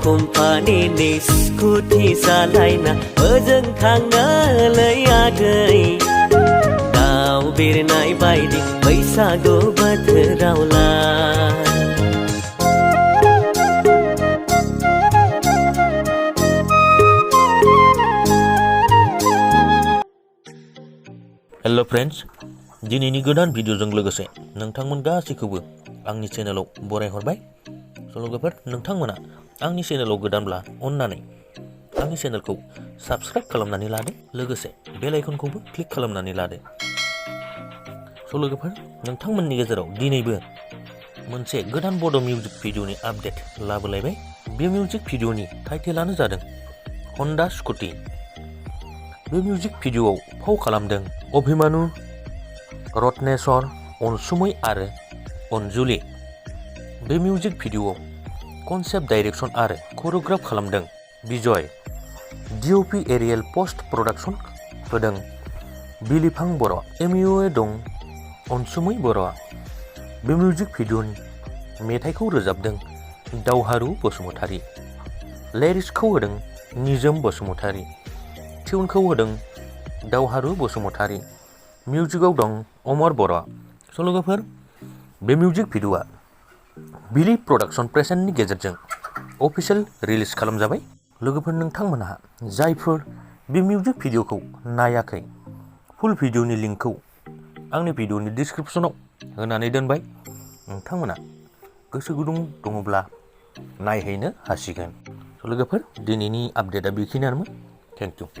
कम्पानिनि स्कुटि सालायना ओजों थाङोलै आगै दाउ बिरनाय बायदि बैसागु बोथोरावलाय हेलो फ्रेंड्स दिनैनि गोदान भिडिअजों लोगोसे नोंथांमोन गासैखौबो आंनि चेनेलाव बरायहरबाय सल'गोफोर नोंथांमोना आंनि चेनेलाव गोदानब्ला अन्नानै आंनि चेनेलखौ साबस्क्राइब खालामनानै लादो लोगोसे बेल आइकनखौबो क्लिक खालामनानै लादो सल'गोफोर नोंथांमोननि गेजेराव दिनैबो मोनसे गोदान बड' मिउजिक भिडिअनि आपडेट लाबोलायबाय बे मिउजिक भिडिअनि टाइटेलानो जादों हन्डा स्कुटि बे मिउजिक भिडिअआव फाव खालामदों अभिमानु रत्नेस्वर अनसुमै आरो अंजुलि बे मिउजिक भिडिअआव कनसेप्ट डाइरेक्शन आरो कोरियोग्राफ खालामदों Bijay DOP aerial post production होदों बिलिफां बर' MUA दं अनसुमै बर'आ बे मिउजिक भिडिअनि मेथाइखौ रोजाबदों दावहारु बसुमतारी लिरिक्सखौ होदों निजोम बसुमतारी टिउनखौ होदों दावहारु बसुमतारी मिउजिकआव दं अमर बर' सल'गोफोर बे मिउजिक भिडिअआ बिलि प्रडाक्शन प्रेजेन्टनि गेजेरजों अफिसियेल रिलिज खालामजाबाय लोगोफोर नोंथांमोनहा जायफोर बे मिउजिक भिडिअखौ नायाखै फुल भिडिअनि लिंकखौ आंनि भिडिअनि डिसक्रिप्शनाव होनानै दोनबाय नोंथांमोना गोसो गुदुं दङब्ला नायहैनो हासिगोन लोगोफोर दिनैनि आपडेटआ बेखिनियानोमोन थेंक इउ